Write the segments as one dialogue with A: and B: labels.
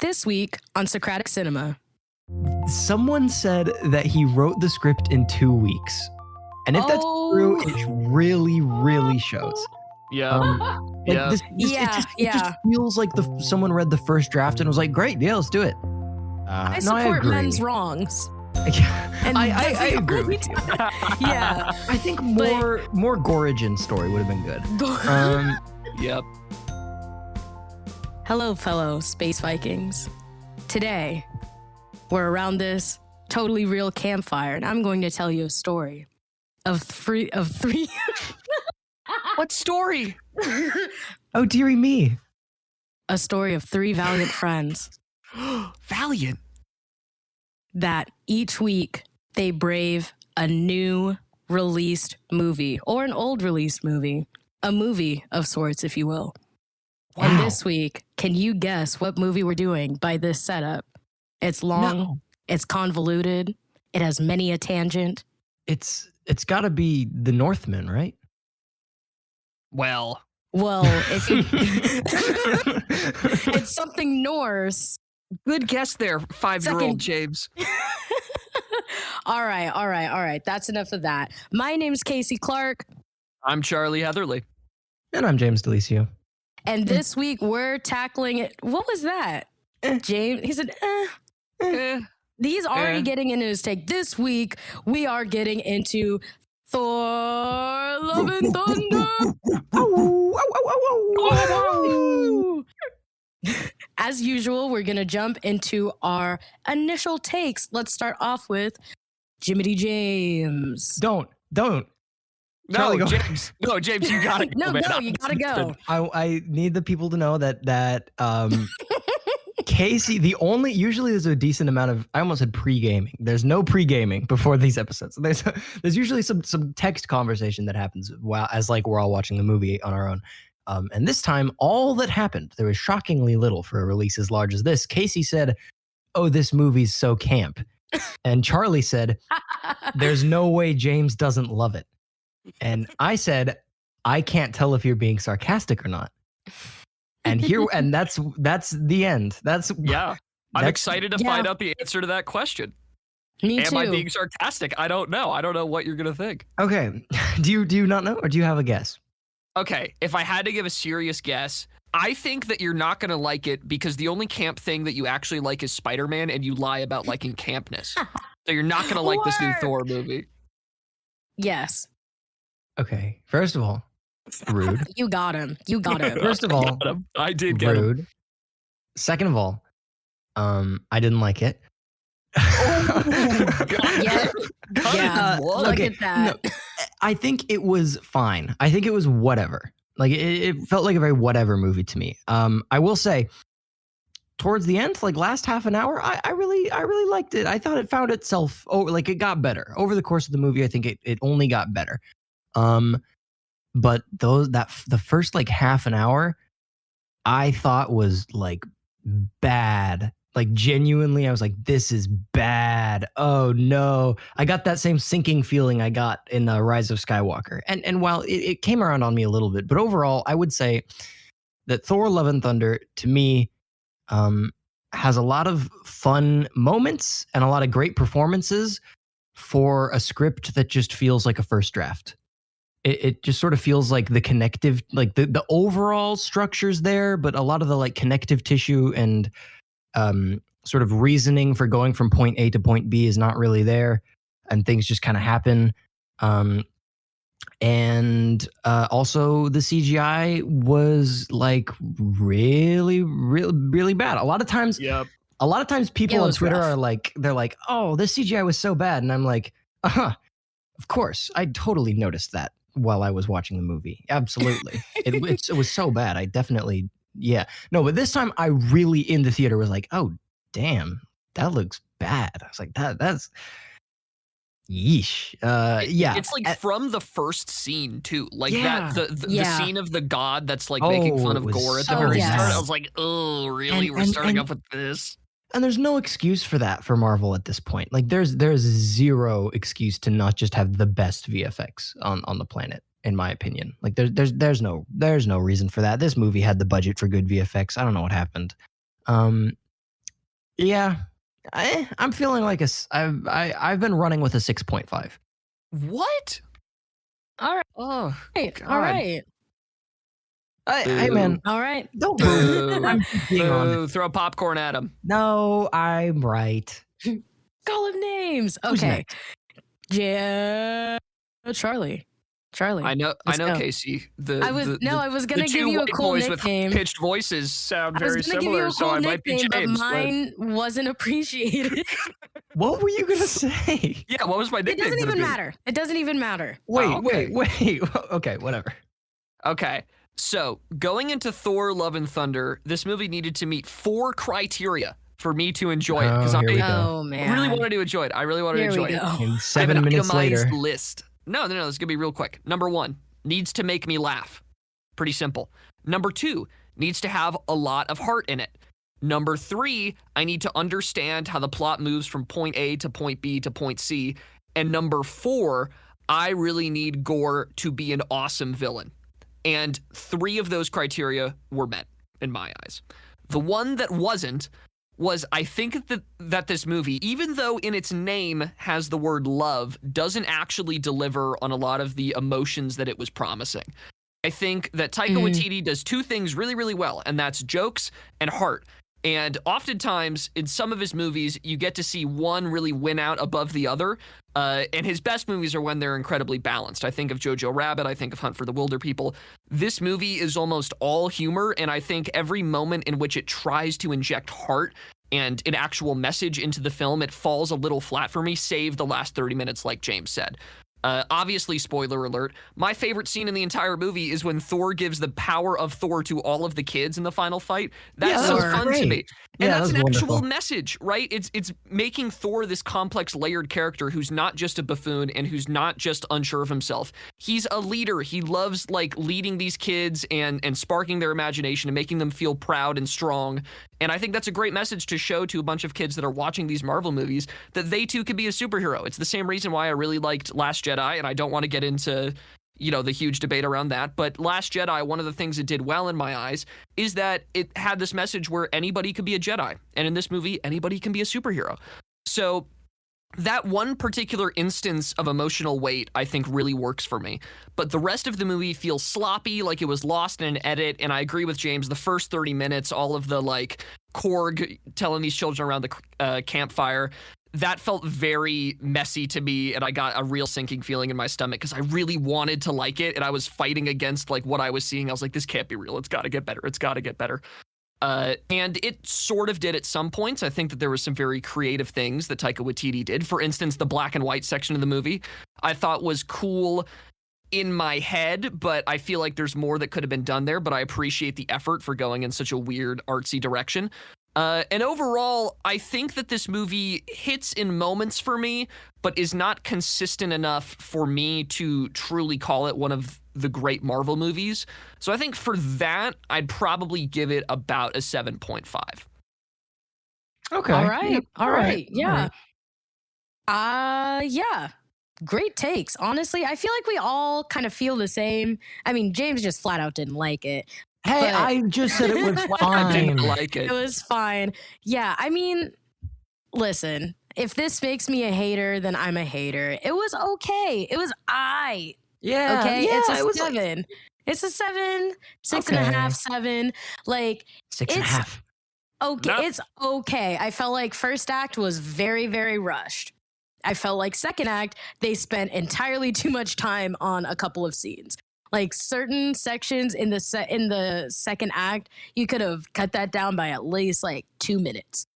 A: This week on Socratic Cinema.
B: Someone said that he wrote the script in 2 weeks. And if that's true, it really, really shows.
C: Yeah.
B: It just feels like someone read the first draft and was like, great, yeah, let's do it.
A: I support men's wrongs.
B: And I agree with you.
A: Yeah.
B: I think more Gorigin story would have been good.
C: Yep.
A: Hello, fellow space Vikings. Today, we're around this totally real campfire, and I'm going to tell you a story of three.
C: What story?
B: Oh, dearie me.
A: A story of three valiant friends.
C: Valiant.
A: That each week they brave a new released movie or an old released movie, a movie of sorts, if you will.
B: Wow.
A: And this week, can you guess what movie we're doing by this setup? It's long, It's convoluted, it has many a tangent.
B: It's got to be The Northman, right?
C: Well,
A: it's something Norse.
C: Good guess there, 5-year-old James.
A: All right. That's enough of that. My name's Kasey Clark.
C: I'm Charlie Heatherly.
B: And I'm James DeLisio.
A: And this week we're tackling it. What was that? James, he said, He's already getting into his take. This week we are getting into Thor Love and Thunder. As usual, we're going to jump into our initial takes. Let's start off with Jiminy James.
B: Don't.
C: No, James. No, James, you gotta go.
A: You gotta go.
B: I need the people to know that Kasey, usually there's a decent amount of, I almost said pre-gaming. There's no pre-gaming before these episodes. There's usually some text conversation that happens as we're all watching the movie on our own. And this time, all that happened, there was shockingly little for a release as large as this. Kasey said, "Oh, this movie's so camp." And Charlie said, "There's no way James doesn't love it." And I said, "I can't tell if you're being sarcastic or not." And that's the end.
C: I'm excited to find out the answer to that question.
A: Me too.
C: Am I being sarcastic? I don't know. I don't know what you're gonna think.
B: Okay. Do you not know, or do you have a guess?
C: Okay, if I had to give a serious guess, I think that you're not going to like it because the only camp thing that you actually like is Spider-Man, and you lie about liking campness. So you're not going to like this new Thor movie.
A: Yes.
B: Okay, first of all, rude.
A: You got him.
B: First of all,
C: I did get
B: rude.
C: him.
B: Second of all, I didn't like it.
A: Look at that.
B: No, I think it was fine. I think it was whatever. Like it felt like a very whatever movie to me. I will say, towards the end, like last half an hour, I really liked it. I thought it found itself. It got better over the course of the movie. I think it only got better. But the first like half an hour, I thought was like bad. Like genuinely, I was like, this is bad. Oh no. I got that same sinking feeling I got in Rise of Skywalker. And while it came around on me a little bit, but overall, I would say that Thor Love and Thunder, to me, has a lot of fun moments and a lot of great performances for a script that just feels like a first draft. It just sort of feels like the connective, like the overall structure's there, but a lot of the like connective tissue and sort of reasoning for going from point A to point B is not really there, and things just kind of happen. And also the CGI was like really, really, really bad. A lot of times people on Twitter are like, they're like, "Oh, this CGI was so bad," and I'm like, of course, I totally noticed that while I was watching the movie. Absolutely, it was so bad. I definitely. Yeah. No, but this time I really in the theater was like, "Oh, damn, that looks bad." I was like, that's yeesh.
C: It's like from the first scene too. Like the scene of the god that's like making fun of Gore at the very start. I was like, "Oh, really? We're starting off with this?"
B: And there's no excuse for that for Marvel at this point. Like there's zero excuse to not just have the best VFX on the planet. In my opinion, like there's no reason for that. This movie had the budget for good VFX. I don't know what happened. Yeah, I'm feeling like I've been running with a 6.5.
C: What?
A: All right.
C: Oh,
A: All
C: God.
A: right.
B: Hey man,
A: All right.
B: don't boo.
C: Boo.
B: I'm just being honest.
C: Boo. Throw popcorn at him.
B: No, I'm right.
A: Call him names.
B: Who's
A: Okay.
B: next?
A: Yeah. Charlie.
C: I know,
A: Let's go.
C: Casey.
A: I was gonna
C: the
A: give
C: two
A: you a
C: white
A: cool
C: boys
A: nickname.
C: with pitched voices sound
A: I was
C: very
A: gonna give you
C: similar,
A: a
C: so
A: cool
C: I might be
A: nickname, but
C: James.
A: mine wasn't appreciated.
B: What were you gonna say?
C: Yeah, what was my
A: It
C: nickname?
A: doesn't
C: gonna
A: even
C: be?
A: matter. It doesn't even matter.
B: Wait. Okay, whatever.
C: Okay, so going into Thor: Love and Thunder, this movie needed to meet 4 criteria for me to enjoy it because
B: Oh, here we
C: I
B: go.
A: Oh man.
C: really wanted to enjoy it. I really wanted to
A: Here we
C: enjoy it.
A: go.
B: And
C: I have
B: 7
C: an
B: minutes
C: itemized
B: later.
C: list. No, this is gonna be real quick. Number 1 needs to make me laugh. Pretty simple. Number 2 needs to have a lot of heart in it. Number 3, I need to understand how the plot moves from point A to point B to point C. And number 4, I really need Gore to be an awesome villain. And 3 of those criteria were met in my eyes. The one that wasn't was I think that this movie, even though in its name has the word love, doesn't actually deliver on a lot of the emotions that it was promising. I think that Taika Waititi does 2 things really, really well, and that's jokes and heart. And oftentimes in some of his movies, you get to see one really win out above the other. And his best movies are when they're incredibly balanced. I think of Jojo Rabbit. I think of Hunt for the Wilder People. This movie is almost all humor. And I think every moment in which it tries to inject heart and an actual message into the film, it falls a little flat for me, save the last 30 minutes, like James said. Obviously, spoiler alert, my favorite scene in the entire movie is when Thor gives the power of Thor to all of the kids in the final fight. That's so fun to me. And that's an actual message, right? It's making Thor this complex, layered character who's not just a buffoon and who's not just unsure of himself. He's a leader. He loves like leading these kids and sparking their imagination and making them feel proud and strong. And I think that's a great message to show to a bunch of kids that are watching these Marvel movies that they too could be a superhero. It's the same reason why I really liked Last Jedi, and I don't want to get into, the huge debate around that. But Last Jedi, one of the things it did well in my eyes is that it had this message where anybody could be a Jedi. And in this movie, anybody can be a superhero. So that one particular instance of emotional weight, I think, really works for me. But the rest of the movie feels sloppy, like it was lost in an edit. And I agree with James, the first 30 minutes, all of the like Korg telling these children around the campfire, that felt very messy to me. And I got a real sinking feeling in my stomach because I really wanted to like it. And I was fighting against like what I was seeing. I was like, this can't be real. It's got to get better. It's got to get better. And it sort of did at some points. I think that there were some very creative things that Taika Waititi did. For instance, the black and white section of the movie I thought was cool in my head, but I feel like there's more that could have been done there. But I appreciate the effort for going in such a weird, artsy direction. And overall, I think that this movie hits in moments for me, but is not consistent enough for me to truly call it one of the great Marvel movies. So I think for that, I'd probably give it about a 7.5.
B: Okay.
A: All right. Yeah.
B: Right.
A: Yeah. Great takes. Honestly, I feel like we all kind of feel the same. I mean, James just flat out didn't like it.
B: Hey, I just said it was fine.
C: I didn't like it.
A: It was fine. Yeah, I mean, listen, if this makes me a hater, then I'm a hater. It was okay. It was
B: Yeah.
A: okay.
B: Yeah,
A: It's a
B: it was
A: 7. It's a 7, six
B: Okay.
A: and a half, 7. Like
B: 6.5.
A: okay.
C: Nope.
A: It's okay. I felt like first act was very, very rushed. I felt like second act, they spent entirely too much time on a couple of scenes. Like certain sections in the second act, you could have cut that down by at least like 2 minutes.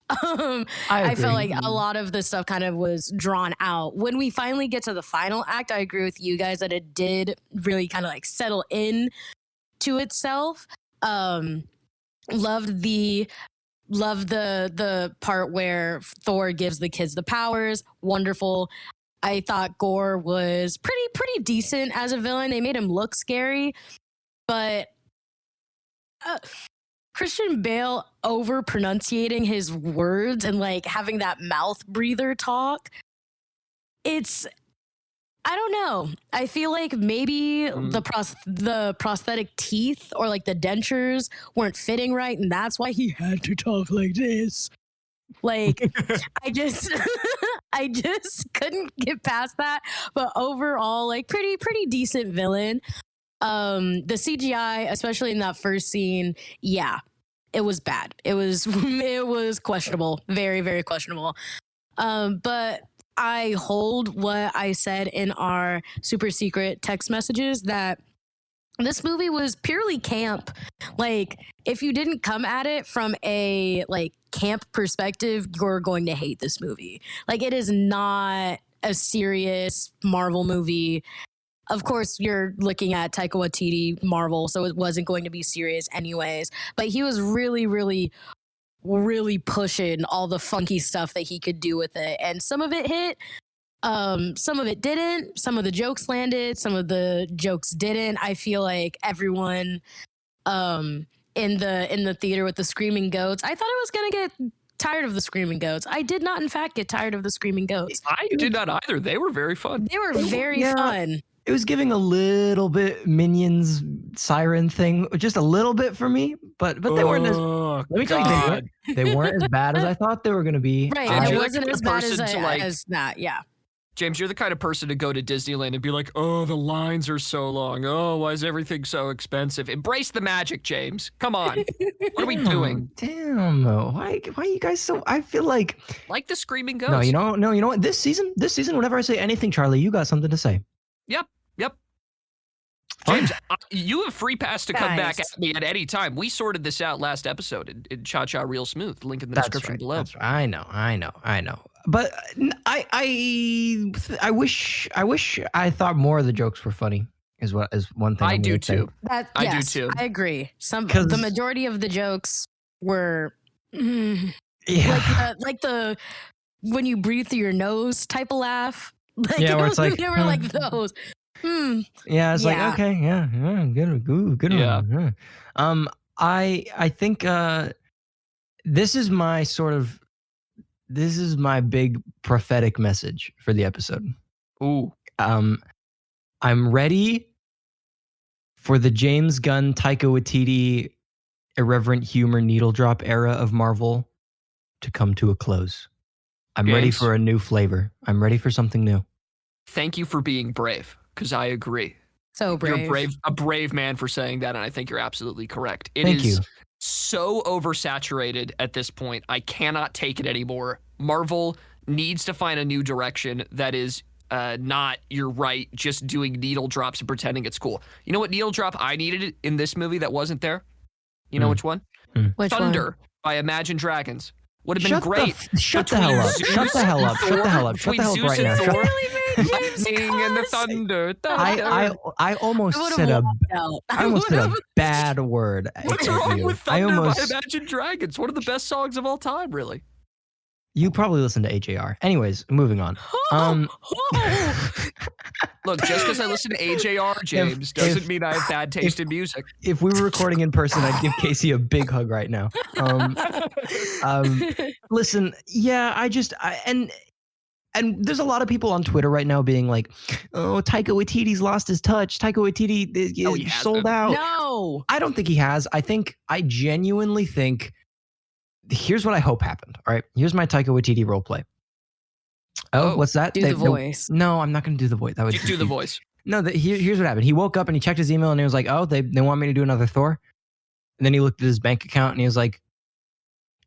A: I felt like a lot of the stuff kind of was drawn out. When we finally get to the final act, I agree with you guys that it did really kind of like settle in to itself. Loved the part where Thor gives the kids the powers. Wonderful. I thought Gore was pretty decent as a villain. They made him look scary, but Christian Bale over pronunciating his words and like having that mouth breather talk. I don't know. I feel like maybe the prosthetic teeth or like the dentures weren't fitting right, and that's why he had to talk like this. Like, I just I just couldn't get past that. But overall, like pretty decent villain. The CGI, especially in that first scene, yeah, it was bad. It was questionable, very questionable. But I hold what I said in our super secret text messages that this movie was purely camp. Like, if you didn't come at it from a like camp perspective, you're going to hate this movie. Like, it is not a serious Marvel movie. Of course, you're looking at Taika Waititi, Marvel, so it wasn't going to be serious anyways. But he was really pushing all the funky stuff that he could do with it, and some of it hit. Some of it didn't. Some of the jokes landed. Some of the jokes didn't. I feel like everyone in the theater with the screaming goats, I thought I was gonna get tired of the screaming goats. I did not, in fact, get tired of the screaming goats.
C: I did not either. They were very fun.
A: They were very fun.
B: It was giving a little bit Minions siren thing, just a little bit for me, but they weren't as. Let me tell you, they weren't as bad as I thought they were going to be.
A: Right, it wasn't as bad as that. Yeah.
C: James, you're the kind of person to go to Disneyland and be like, oh, the lines are so long. Oh, why is everything so expensive? Embrace the magic, James. Come on. What are we doing?
B: Damn. Why are you guys so... I feel like
C: the screaming ghost.
B: No, you know what? This season, whenever I say anything, Charlie, you got something to say.
C: Yep. James, you have free pass to come back at me at any time. We sorted this out last episode in Cha Cha Real Smooth. Link in the description below.
B: That's right. I know. But I wish I thought more of the jokes were funny. Is one thing
C: I do too.
A: I do too. I agree. The majority of the jokes were like the when you breathe through your nose type of laugh. Like,
B: where it's like
A: they were like those.
B: Yeah, it's like, okay, yeah, good
C: yeah.
B: one. Yeah. I think this is my big prophetic message for the episode.
C: Ooh.
B: I'm ready for the James Gunn, Taika Waititi, irreverent humor needle drop era of Marvel to come to a close. I'm ready for a new flavor. I'm ready for something new.
C: Thank you for being brave, because I agree.
A: So brave.
C: You're a brave man for saying that, and I think you're absolutely correct.
B: Thank you.
C: So oversaturated at this point. I cannot take it anymore. Marvel needs to find a new direction that is not, you're right, just doing needle drops and pretending it's cool. You know what needle drop I needed in this movie that wasn't there? You know which one?
A: Which
C: Thunder by Imagine Dragons. Would have been great.
B: Shut the hell up. Shut the hell up. Shut the hell up. Shut the hell up right now.
C: Lightning and the thunder.
B: I almost said a bad word.
C: What's wrong with Thunder by Imagine Dragons? One of the best songs of all time, really.
B: You probably listen to AJR. Anyways, moving on.
C: Look, just because I listen to AJR, James, doesn't mean I have bad taste in music.
B: If we were recording in person, I'd give Kasey a big hug right now. Listen, yeah, and there's a lot of people on Twitter right now being like, oh, Taika Waititi's lost his touch. Taika Waititi is sold out.
A: No.
B: I don't think he has. I genuinely think, here's what I hope happened. All right. Here's my Taika Waititi role play. Oh, what's that?
A: Do the voice.
B: No, I'm not going to do the voice. That would
C: do the voice.
B: No, here's what happened. He woke up and he checked his email and he was like, oh, they want me to do another Thor. And then he looked at his bank account and he was like,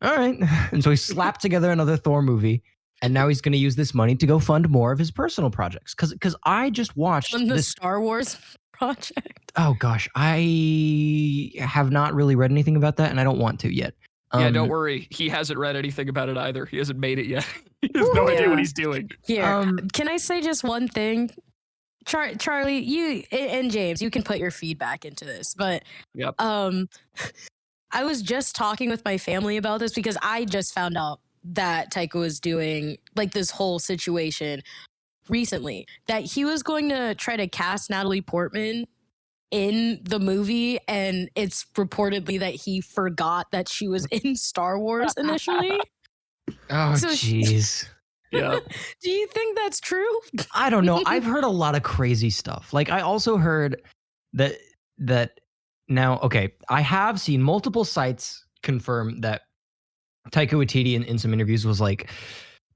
B: all right. And so he slapped together another Thor movie. And now he's going to use this money to go fund more of his personal projects. Because I just watched
A: this Star Wars project.
B: Oh, gosh. I have not really read anything about that and I don't want to yet.
C: Yeah, don't worry. He hasn't read anything about it either. He hasn't made it yet. He has no idea what he's doing.
A: Here, can I say just one thing? Charlie, you and James, you can put your feedback into this. But
C: yep.
A: I was just talking with my family about this because I just found out that Taika was doing like this whole situation recently. That he was going to try to cast Natalie Portman in the movie, and it's reportedly that he forgot that she was in Star Wars initially.
B: Oh, jeez.
C: Yeah.
A: Do you think that's true?
B: I don't know. I've heard a lot of crazy stuff. Like, I also heard that now, okay, I have seen multiple sites confirm that Taika Waititi in some interviews was like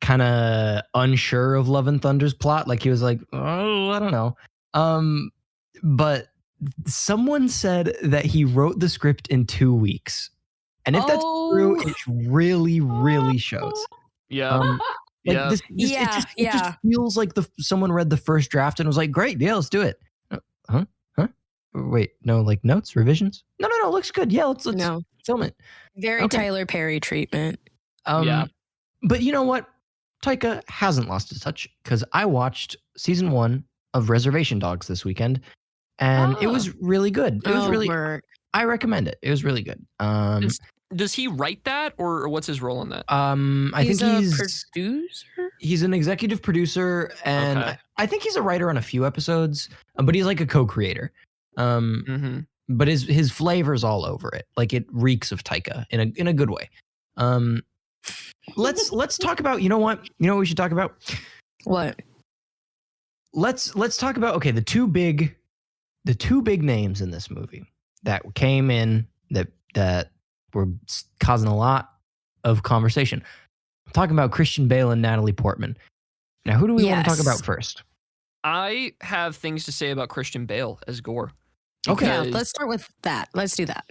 B: kind of unsure of Love and Thunder's plot. Like he was like, oh, I don't know. But someone said that he wrote the script in 2 weeks. And if that's true, it really, really shows.
C: Yeah.
B: Like
C: yeah.
B: it just feels like someone read the first draft and was like, great, yeah, let's do it. Huh? Wait, no, like notes, revisions? No, looks good. Yeah, let's film it.
A: Very Tyler Perry treatment.
C: Yeah.
B: But you know what? Taika hasn't lost his touch because I watched season 1 of Reservation Dogs this weekend, and it was really good. It was really. I recommend it. It was really good.
C: Does he write that, or what's his role in that?
B: I think he's
A: a producer.
B: He's an executive producer, and I think he's a writer on a few episodes, but he's like a co-creator. But his flavor's all over it. Like it reeks of Taika in a good way. Let's talk about, you know what we should talk about?
A: What?
B: Let's talk about the two big names in this movie that came in that were causing a lot of conversation. I'm talking about Christian Bale and Natalie Portman. Now, who do we want to talk about first?
C: I have things to say about Christian Bale as Gore.
B: Okay.
A: Yeah, let's start with that. Let's do that.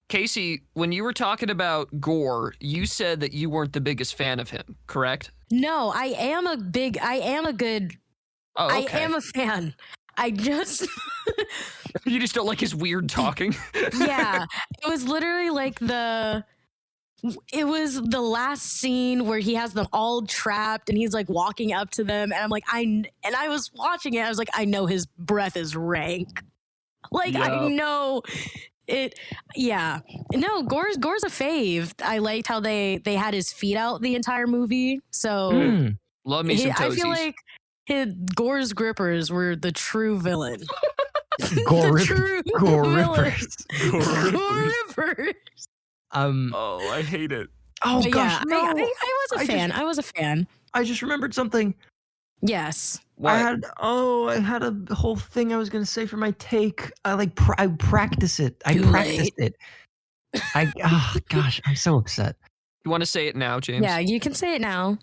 C: Kasey, when you were talking about Gore, you said that you weren't the biggest fan of him, correct?
A: No, I am a fan. I just
C: You just don't like his weird talking?
A: Yeah. It was literally like it was the last scene where he has them all trapped and he's like walking up to them, and I'm like, I was watching it, I was like, I know his breath is rank. Like, I know it. Yeah. No, Gore's a fave. I liked how they had his feet out the entire movie. So
C: love me some toesies.
A: I feel like Gore's grippers were the true villain.
B: Gore
A: Rippers.
C: Oh, I hate it.
B: Oh
A: but
B: gosh,
A: yeah,
B: no.
A: I was a fan.
B: I just remembered something.
A: Yes.
C: What?
B: I had a whole thing I was going to say for my take. I practice it. Gosh, I'm so upset.
C: You want to say it now, James?
A: Yeah, you can say it now.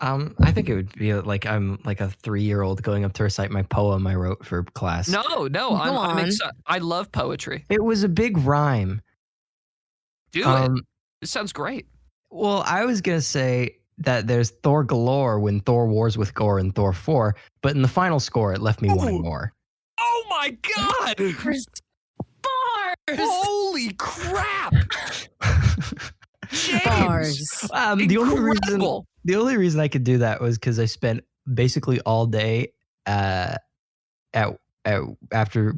B: I think it would be like I'm like a 3-year-old going up to recite my poem I wrote for class.
C: No, I'm excited. I love poetry.
B: It was a big rhyme.
C: Do it. It sounds great.
B: Well, I was going to say that there's Thor galore when Thor wars with Gore in Thor 4, but in the final score, it left me wanting more.
C: Oh my God!
A: Bars!
C: Holy crap! James!
A: Bars.
B: The only reason I could do that was because I spent basically all day after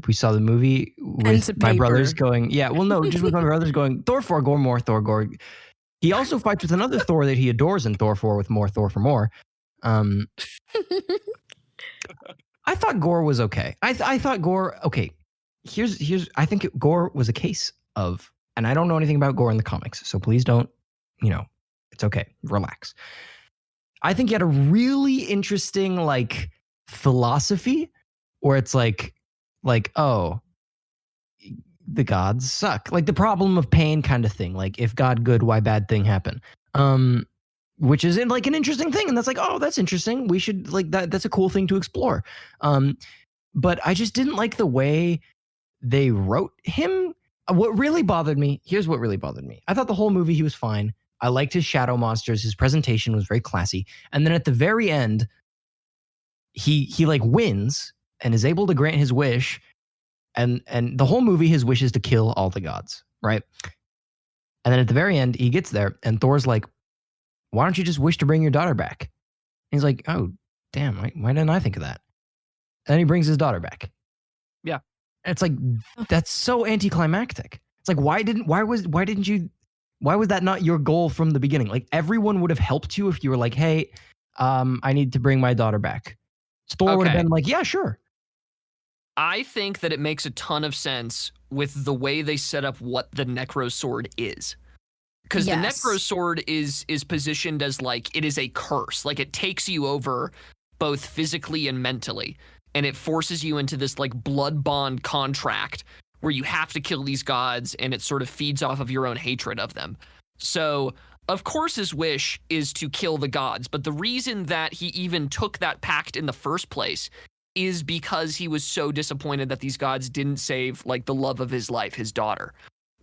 B: we saw the movie with my brothers going, just with my brothers going, Thor 4, Gore more, Thor, Gore. He also fights with another Thor that he adores in Thor 4 with more Thor for more. I thought Gore was okay. I thought Gore, okay, here's I think Gore was a case of, and I don't know anything about Gore in the comics, so please don't, it's okay. Relax. I think he had a really interesting like philosophy where it's like, oh, the gods suck. Like the problem of pain kind of thing. Like if God good, why bad thing happen? Which is like an interesting thing. And that's like, oh, that's interesting. We should like that. That's a cool thing to explore. But I just didn't like the way they wrote him. What really bothered me, here's what really bothered me. I thought the whole movie, he was fine. I liked his shadow monsters. His presentation was very classy. And then at the very end, he like wins and is able to grant his wish. And the whole movie, his wish is to kill all the gods, right? And then at the very end, he gets there and Thor's like, why don't you just wish to bring your daughter back? And he's like, oh, damn, why didn't I think of that? And then he brings his daughter back.
C: Yeah.
B: And it's like, that's so anticlimactic. It's like, why was that not your goal from the beginning? Like everyone would have helped you if you were like, hey, I need to bring my daughter back. Thor would have been like, yeah, sure.
C: I think that it makes a ton of sense with the way they set up what the Necro Sword is. Because the Necro Sword is positioned as like, it is a curse. Like it takes you over both physically and mentally. And it forces you into this like blood bond contract where you have to kill these gods, and it sort of feeds off of your own hatred of them. So, of course, his wish is to kill the gods. But the reason that he even took that pact in the first place is because he was so disappointed that these gods didn't save like the love of his life, his daughter.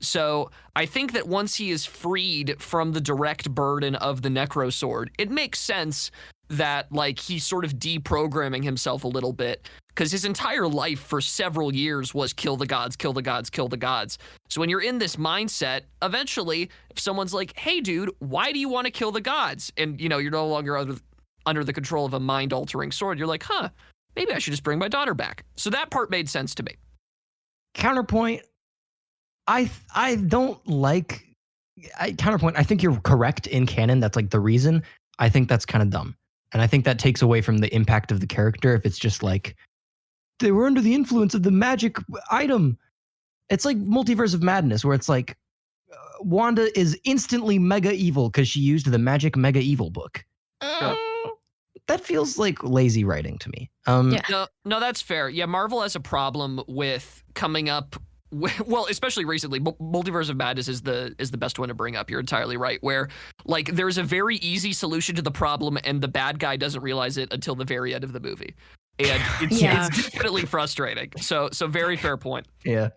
C: So I think that once he is freed from the direct burden of the Necro Sword, it makes sense that like he's sort of deprogramming himself a little bit, because his entire life for several years was kill the gods, kill the gods, kill the gods. So when you're in this mindset, eventually if someone's like, hey dude, why do you want to kill the gods? And you know, you're no longer under the control of a mind altering sword. You're like, huh, maybe I should just bring my daughter back. So that part made sense to me.
B: Counterpoint. I don't like. Counterpoint. I think you're correct in canon. That's like the reason. I think that's kind of dumb, and I think that takes away from the impact of the character. If it's just like they were under the influence of the magic item, it's like Multiverse of Madness, where it's like Wanda is instantly mega evil because she used the magic mega evil book. That feels like lazy writing to me.
C: No, that's fair. Yeah, Marvel has a problem with coming up. Well, especially recently, Multiverse of Madness is the best one to bring up. You're entirely right. Where like there's a very easy solution to the problem, and the bad guy doesn't realize it until the very end of the movie, and it's definitely frustrating. So very fair point.
B: Yeah.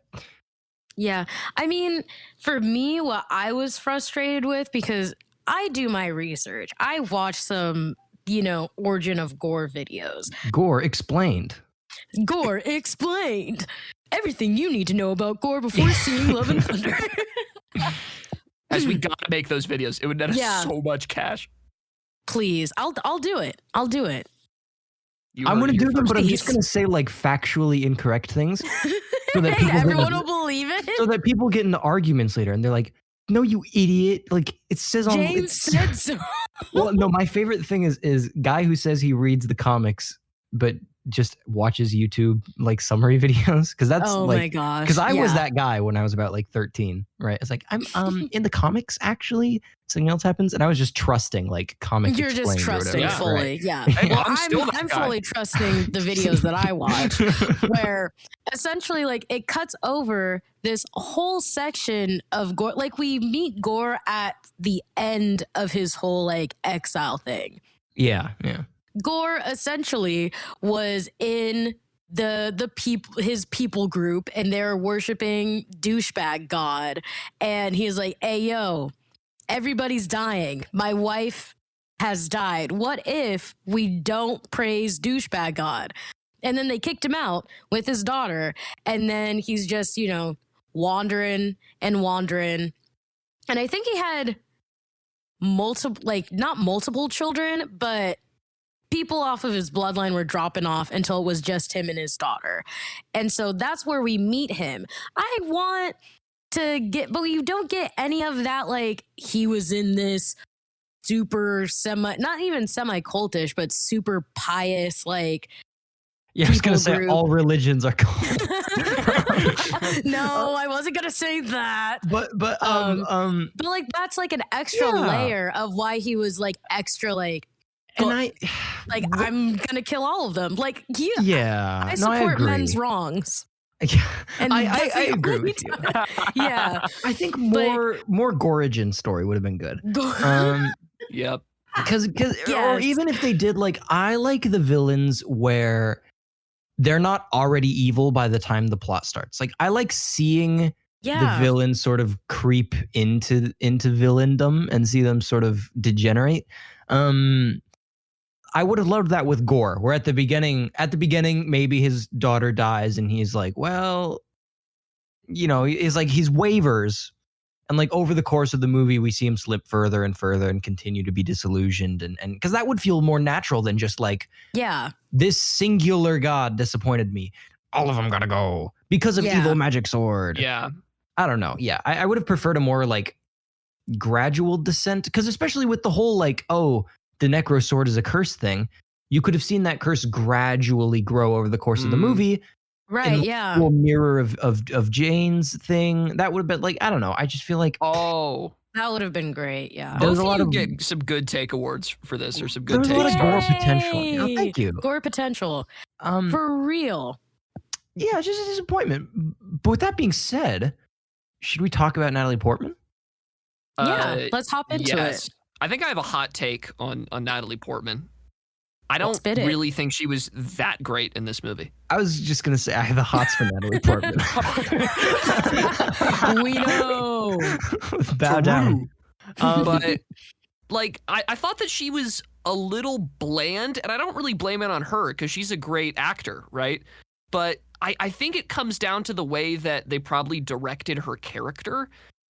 A: Yeah. I mean, for me, what I was frustrated with, because I do my research, I watch some, origin of Gore videos.
B: Gore explained.
A: Gore explained. Everything you need to know about Gore before seeing Love and Thunder.
C: As we gotta make those videos. It would net us so much cash.
A: Please. I'll do it. I'll do it.
B: I'm going to do them, but I'm just going to say like factually incorrect things so that people
A: everyone will believe it.
B: So that people get into arguments later and they're like, "No, you idiot!" Like it says on.
A: James said so.
B: Well, no, my favorite thing is guy who says he reads the comics but just watches YouTube like summary videos, because that's
A: my gosh.
B: Because I was that guy when I was about like 13, right? It's like I'm in the comics actually. Something else happens, and I was just trusting like comics.
A: You're just trusting fully, yeah.
C: Hey,
A: well,
C: I'm
A: fully trusting the videos that I watch, where essentially like it cuts over this whole section of Gore. Like we meet Gore at the end of his whole like exile thing.
B: Yeah.
A: Gore essentially was in his people group, and they're worshiping douchebag God, and he's like, "Hey yo, everybody's dying. My wife has died. What if we don't praise douchebag God?" And then they kicked him out with his daughter, and then he's just wandering. And I think he had not multiple children, but people off of his bloodline were dropping off until it was just him and his daughter. And so that's where we meet him. I want to but you don't get any of that. Like he was in this super not even semi-cultish, but super pious, like.
B: Yeah, I was going to say all religions are cults.
A: No, I wasn't going to say that.
B: But
A: like that's like an extra layer of why he was like extra like. And I'm gonna kill all of them. Like, I support men's wrongs.
B: Yeah,
A: and
B: I agree with you.
A: Yeah,
B: I think more Gorigin story would have been good.
C: Yep.
B: Because or even if they did, like, I like the villains where they're not already evil by the time the plot starts. Like, I like seeing the villains sort of creep into villaindom and see them sort of degenerate. I would have loved that with Gore, where at the beginning, maybe his daughter dies and he's like, well, he's wavers. And like over the course of the movie, we see him slip further and further and continue to be disillusioned. And because that would feel more natural than just like, this singular god disappointed me. All of them gotta go because of evil magic sword.
C: Yeah.
B: I don't know. Yeah. I would have preferred a more like gradual descent, because especially with the whole like, the Necro Sword is a curse thing, you could have seen that curse gradually grow over the course of the movie.
A: Right, yeah.
B: Little mirror of Jane's thing. That would have been like, I don't know. I just feel like
A: that would have been great, yeah.
C: Both of you get some good take awards for this, or some good takes.
B: There's a lot of Gore potential. Oh, thank you.
A: Gore potential. For real.
B: Yeah, it's just a disappointment. But with that being said, should we talk about Natalie Portman?
A: Let's hop into it.
C: I think I have a hot take on Natalie Portman. I don't
A: spit it.
C: really think she was that great in this movie.
B: I was just gonna say I have the hots for Natalie Portman.
A: We know.
B: Bow down.
C: But like, I thought that she was a little bland, and I don't really blame it on her because she's a great actor, right? But I think it comes down to the way that they probably directed her character.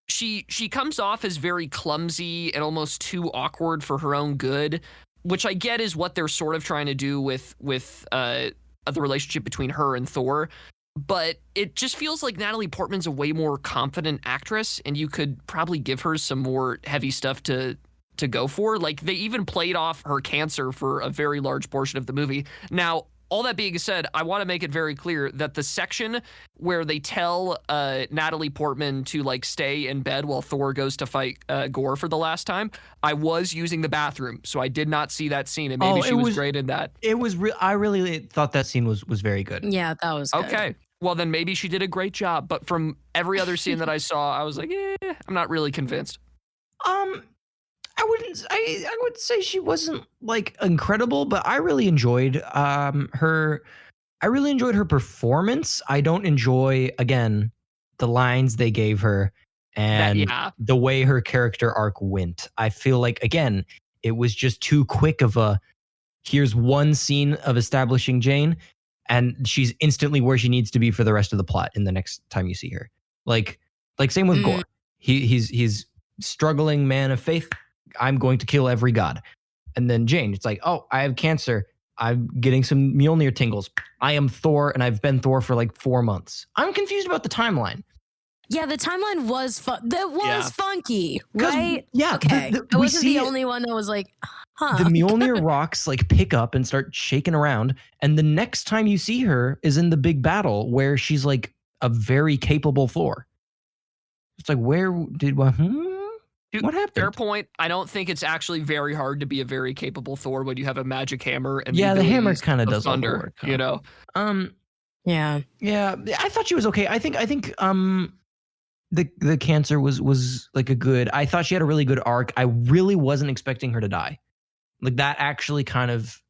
C: She comes off as very clumsy and almost too awkward for her own good, which I get is what they're sort of trying to do with the relationship between her and Thor. But it just feels like Natalie Portman's a way more confident actress, and you could probably give her some more heavy stuff to go for. Like, they even played off her cancer for a very large portion of the movie. Now, all that being said, I want to make it very clear that the section where they tell Natalie Portman to like stay in bed while Thor goes to fight Gore for the last time, I was using the bathroom, so I did not see that scene, and maybe she was great in that.
B: It was I really thought that scene was very good.
A: Yeah, that was good.
C: Okay. Well, then maybe she did a great job, but from every other scene that I saw, I was like, I'm not really convinced.
B: I would say she wasn't like incredible, but I really enjoyed her. I really enjoyed her performance. I don't enjoy, again, the lines they gave her and the way her character arc went. I feel like, again, it was just too quick of a, here's one scene of establishing Jane, and she's instantly where she needs to be for the rest of the plot in the next time you see her. Like same with Gore. He's struggling man of faith. I'm going to kill every god. And then Jane, it's like, oh, I have cancer. I'm getting some Mjolnir tingles. I am Thor, and I've been Thor for like 4 months. I'm confused about the timeline.
A: Yeah, the timeline was funky, right?
B: Yeah.
A: Okay. I wasn't the only one that was like, huh.
B: The Mjolnir rocks like pick up and start shaking around. And the next time you see her is in the big battle where she's like a very capable Thor. It's like, what happened?
C: Fair point. I don't think it's actually very hard to be a very capable Thor when you have a magic hammer and
B: the hammer kind of does
C: thunder,
B: work, huh?
C: you know.
A: Yeah.
B: I thought she was okay. I think the cancer was like a good. I thought she had a really good arc. I really wasn't expecting her to die. Like, that actually kind of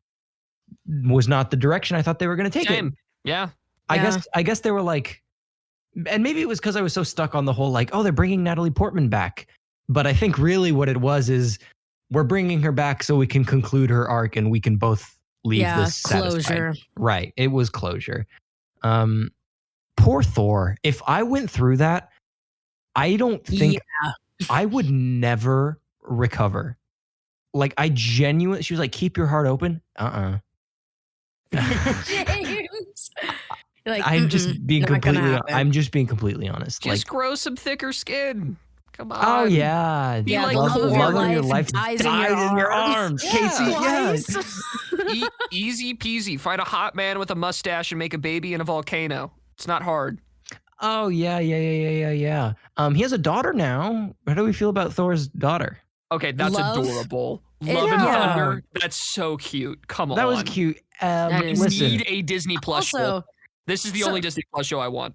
B: was not the direction I thought they were going to take it.
C: Yeah.
B: I guess they were like, and maybe it was because I was so stuck on the whole like, oh, they're bringing Natalie Portman back. But I think really what it was is we're bringing her back so we can conclude her arc and we can both leave this
A: closure.
B: Satisfied. Right. It was closure. Poor Thor. If I went through that, I don't think I would never recover. Like, she was like, keep your heart open.
A: James. Like,
B: I'm just being completely honest.
C: Just grow some thicker skin. Come on.
B: Oh yeah.
C: Be like
A: love of your life
B: dies in your arms. Kasey,
A: yes.
C: Easy peasy. Find a hot man with a mustache and make a baby in a volcano. It's not hard.
B: Oh yeah. He has a daughter now. How do we feel about Thor's daughter?
C: Okay, that's adorable. Love and Thunder. That's so cute. Come on.
B: That was cute.
C: Listen. Need a Disney Plus show. This is the only Disney Plus show I want.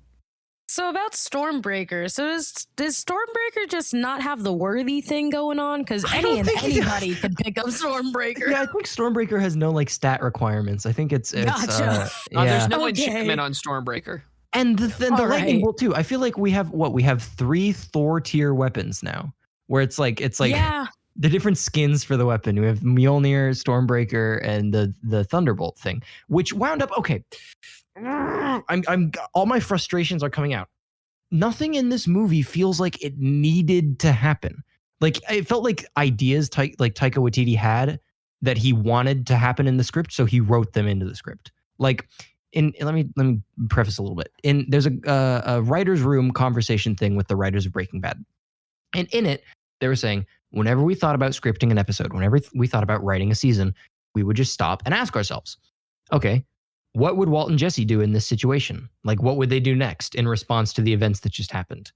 A: So about Stormbreaker. So does Stormbreaker just not have the worthy thing going on? Because anybody could pick up Stormbreaker.
B: Yeah, I think Stormbreaker has no like stat requirements. I think it's
A: gotcha.
C: There's no enchantment on Stormbreaker.
B: And the lightning bolt too. I feel like we have 3 Thor tier weapons now, where it's like the different skins for the weapon. We have Mjolnir, Stormbreaker, and the Thunderbolt thing, which wound up okay. I'm all my frustrations are coming out. Nothing in this movie feels like it needed to happen. Like, it felt like ideas Taika Waititi had that he wanted to happen in the script, so he wrote them into the script. Like, let me preface a little bit. There's a writer's room conversation thing with the writers of Breaking Bad, and in it they were saying whenever we thought about scripting an episode, whenever we thought about writing a season, we would just stop and ask ourselves, okay, what would Walt and Jesse do in this situation? Like, what would they do next in response to the events that just happened?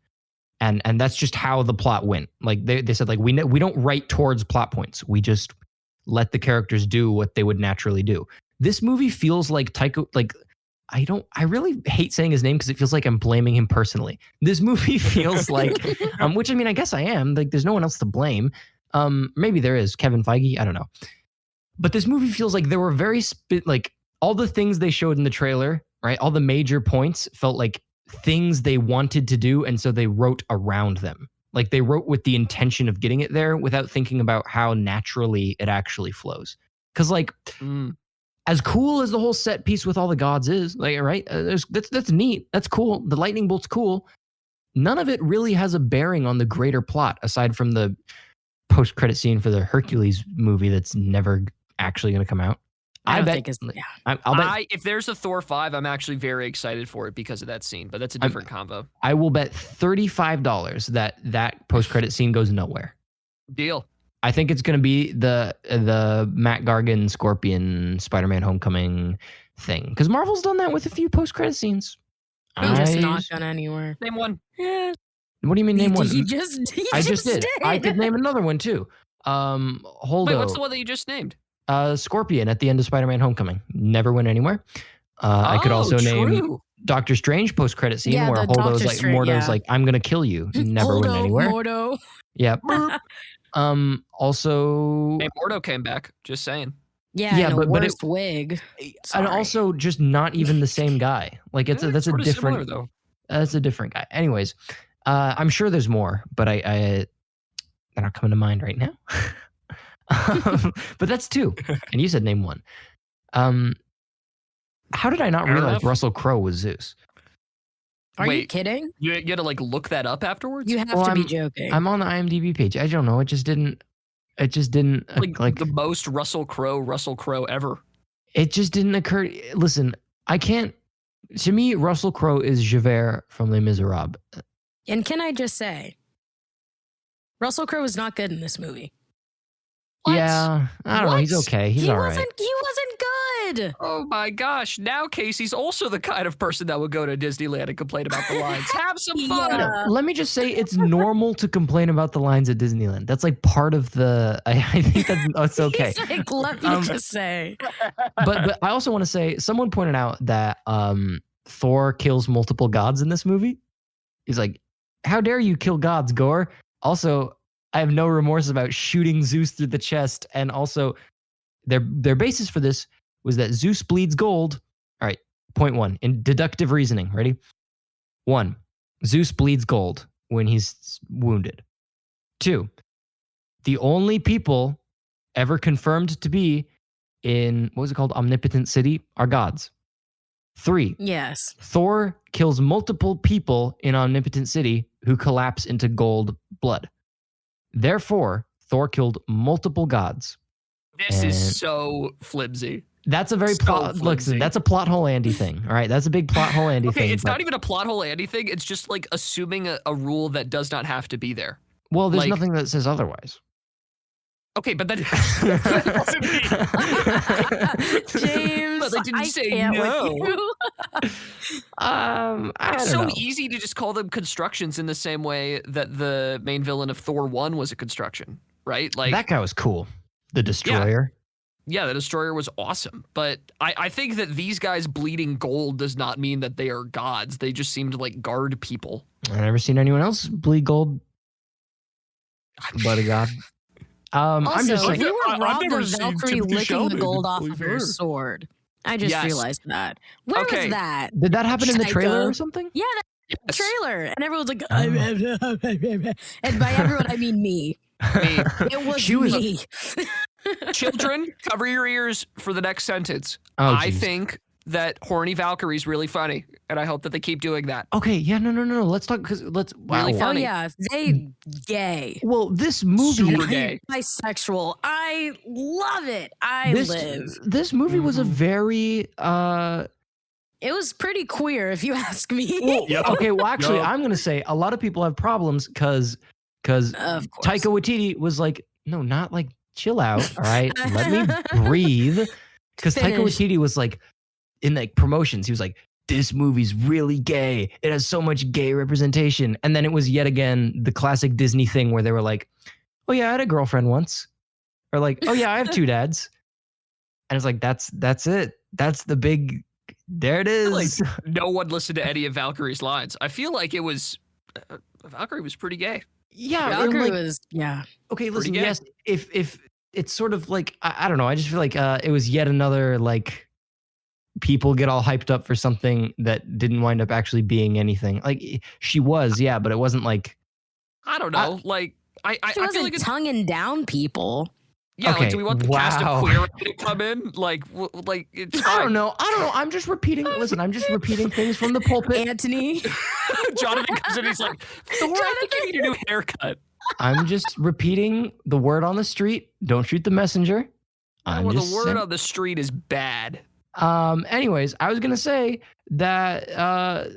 B: And that's just how the plot went. Like, they said, like, we don't write towards plot points. We just let the characters do what they would naturally do. This movie feels like I really hate saying his name because it feels like I'm blaming him personally. This movie feels like, which I mean, I guess I am. Like, there's no one else to blame. Maybe there is Kevin Feige. I don't know. But this movie feels like there were like all the things they showed in the trailer, right? All the major points felt like things they wanted to do. And so they wrote around them. Like they wrote with the intention of getting it there without thinking about how naturally it actually flows. Because like, as cool as the whole set piece with all the gods is, like, right? That's neat. That's cool. The lightning bolt's cool. None of it really has a bearing on the greater plot, aside from the post-credit scene for the Hercules movie that's never actually going to come out.
A: I'll bet
B: if
C: there's a Thor 5, I'm actually very excited for it because of that scene, but that's a different combo.
B: I will bet $35 that post-credit scene goes nowhere.
C: Deal.
B: I think it's going to be the Matt Gargan Scorpion Spider-Man Homecoming thing, because Marvel's done that with a few post-credit scenes.
A: I'm just not going anywhere.
C: Name one.
A: Yeah.
B: What do you mean name one?
A: He just did.
B: I could name another one too.
C: Wait, what's the one that you just named?
B: Scorpion at the end of Spider-Man Homecoming. Never went anywhere. I could also name Doctor Strange post-credit scene where Mordo's like, I'm going to kill you. Never went anywhere.
A: Mordo.
B: Yeah. Also,
C: hey, Mordo came back. Just saying.
A: Yeah, but worst wig.
B: And also, just not even the same guy. Like that's a different.
C: Similar, though.
B: That's a different guy. Anyways, I'm sure there's more, but they're not coming to mind right now. But that's two, and you said name one. How did I not realize Russell Crowe was Zeus?
A: Are you kidding?
C: You had to like look that up afterwards?
A: You have to be joking.
B: I'm on the IMDb page. I don't know. It just didn't like
C: the most Russell Crowe ever.
B: It just didn't occur. Listen, I can't. To me, Russell Crowe is Javert from Les Miserables.
A: And can I just say, Russell Crowe is not good in this movie.
B: What? Yeah, I don't know. He's okay. He's all right.
A: He wasn't good.
C: Oh my gosh! Now Kasey's also the kind of person that would go to Disneyland and complain about the lines. Have some fun.
A: Yeah.
B: Let me just say, it's normal to complain about the lines at Disneyland. That's like part of the. I think that's okay.
A: He's like, let me just say.
B: But I also want to say, someone pointed out that Thor kills multiple gods in this movie. He's like, "How dare you kill gods, Gore?" Also, I have no remorse about shooting Zeus through the chest. And also, their basis for this was that Zeus bleeds gold. All right, point one, in deductive reasoning. Ready? 1, Zeus bleeds gold when he's wounded. 2, the only people ever confirmed to be in, what was it called, Omnipotent City, are gods. 3,
A: yes,
B: Thor kills multiple people in Omnipotent City who collapse into gold blood. Therefore, Thor killed multiple gods.
C: This is so flimsy.
B: That's a very listen, that's a plot hole Andy thing. All right, that's a big plot hole Andy thing.
C: It's not even a plot hole Andy thing. It's just like assuming a rule that does not have to be there.
B: Well, there's nothing that says otherwise.
C: Okay, but that
A: James,
C: but I didn't say no. It's so easy to just call them constructions in the same way that the main villain of Thor 1 was a construction, right? Like
B: that guy was cool. The Destroyer.
C: Yeah, the Destroyer was awesome. But I think that these guys bleeding gold does not mean that they are gods. They just seem to like guard people.
B: I've never seen anyone else bleed gold. But a god.
A: Also,
B: I'm just like,
A: we were robbed of Valkyrie licking the gold off of her sword. I just realized that. Where was that?
B: Did that happen in the trailer or something?
A: Yeah, the trailer. And everyone's like, and by everyone, I mean me. It was me.
C: Children, cover your ears for the next sentence. I think that horny Valkyrie is really funny, and I hope that they keep doing that.
B: Okay, yeah, no. Let's talk
C: Really funny.
A: Oh yeah, they gay.
B: Well, this movie
C: super gay,
A: bisexual. I love it.
B: This movie was a very
A: it was pretty queer, if you ask me.
B: Well, okay, well, actually, I'm gonna say a lot of people have problems because Taika Waititi was like, no, not like chill out, all right, let me breathe. Because Taika Waititi was like, in like promotions, he was like, this movie's really gay. It has so much gay representation. And then it was yet again the classic Disney thing where they were like, oh yeah, I had a girlfriend once. Or like, oh yeah, I have 2 dads. And it's like, that's it. That's the big, There it is.
C: Like, no one listened to any of Valkyrie's lines. I feel like it was Valkyrie was pretty gay.
B: Yeah,
A: Valkyrie was
B: okay. Listen,
C: gay.
B: yes, if it's sort of like I don't know. I just feel like it was yet another like people get all hyped up for something that didn't wind up actually being anything. Like she was, yeah, but it wasn't like
C: I don't know. I
A: she wasn't
C: feel like
A: tonguing down people.
C: Yeah,
B: okay,
C: like, do we want the cast of Queer to come in? Like it's fine.
B: I don't know. I'm just repeating. Listen, I'm just repeating things from the pulpit.
A: Anthony.
C: Jonathan comes in, he's like, Thor, I think you need a new haircut.
B: I'm just repeating the word on the street. Don't shoot the messenger.
C: Well, the word on the street is bad.
B: Anyways, I was gonna say that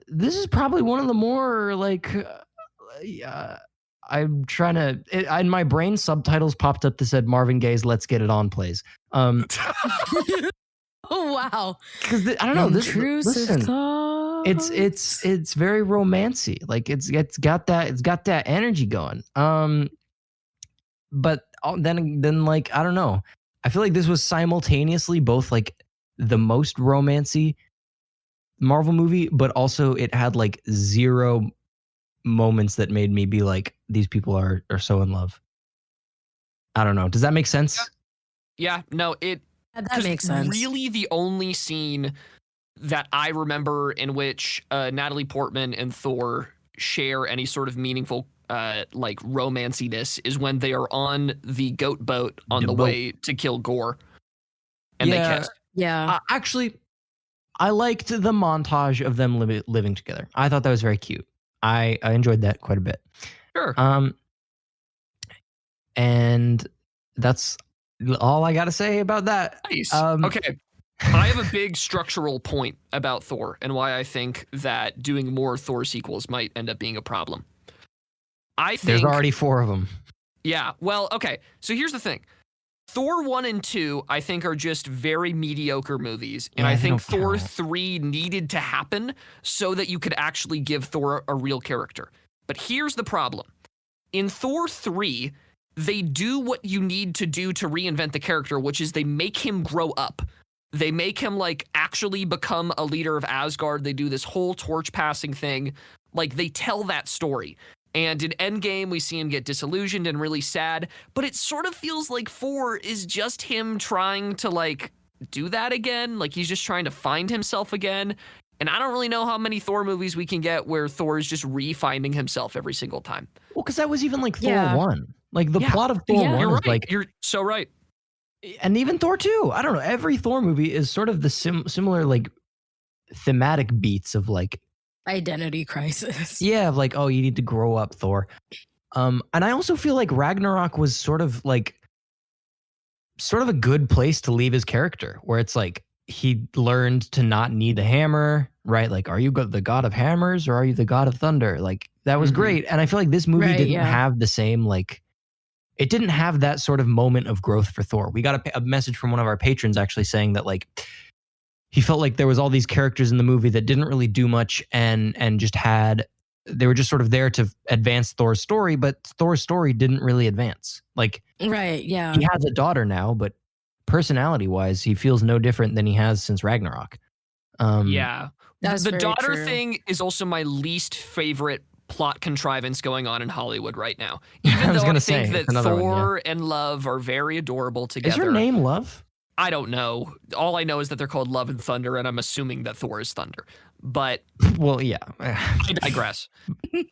B: this is probably one of the more like I'm trying to in my brain subtitles popped up that said Marvin Gaye's Let's Get It On plays.
A: Oh wow.
B: Because I don't know, this listen,
A: thoughts.
B: it's very romancy. Like it's got that energy going. But then like I don't know. I feel like this was simultaneously both like the most romancy Marvel movie, but also it had like zero moments that made me be like, these people are so in love. I don't know. Does that make sense?
C: Yeah, no,
A: that makes sense.
C: Really, the only scene that I remember in which Natalie Portman and Thor share any sort of meaningful like romanciness is when they are on the goat boat on the way to kill Gore, and they kiss.
A: Yeah.
B: Actually, I liked the montage of them living together. I thought that was very cute. I enjoyed that quite a bit.
C: Sure.
B: And that's all I got to say about that.
C: Nice. Okay. I have a big structural point about Thor and why I think that doing more Thor sequels might end up being a problem. I think
B: there's already 4 of them.
C: Yeah. Well, okay. So here's the thing. Thor 1 and 2, I think, are just very mediocre movies. And I think Thor 3 needed to happen so that you could actually give Thor a real character. But here's the problem. In Thor 3, they do what you need to do to reinvent the character, which is they make him grow up. They make him, like, actually become a leader of Asgard. They do this whole torch passing thing. Like, they tell that story. And in Endgame, we see him get disillusioned and really sad, but it sort of feels like 4 is just him trying to, like, do that again. Like, he's just trying to find himself again. And I don't really know how many Thor movies we can get where Thor is just re-finding himself every single time.
B: Well, because that was even, like, Thor 1. Like, the plot of Thor 1
C: you're
B: is,
C: right.
B: like...
C: You're so right.
B: And even Thor 2. I don't know. Every Thor movie is sort of the similar, like, thematic beats of, like,
A: identity crisis.
B: Yeah, like, oh, you need to grow up, Thor. And I also feel like Ragnarok was sort of a good place to leave his character, where it's like he learned to not need the hammer, right? Like, are you the god of hammers or are you the god of thunder? Like, that was great. And I feel like this movie didn't have the same, like, it didn't have that sort of moment of growth for Thor. We got a message from one of our patrons actually saying that, like, he felt like there was all these characters in the movie that didn't really do much and just they were just sort of there to advance Thor's story, but Thor's story didn't really advance. Like,
A: right, yeah.
B: He has a daughter now, but personality-wise, he feels no different than he has since Ragnarok.
C: Yeah.
A: That's
C: the daughter
A: true.
C: thing is also my least favorite plot contrivance going on in Hollywood right now. Even though I think that Thor and Love are very adorable together.
B: Is her name Love?
C: I don't know. All I know is that they're called Love and Thunder, and I'm assuming that Thor is Thunder. But
B: well, yeah.
C: I digress.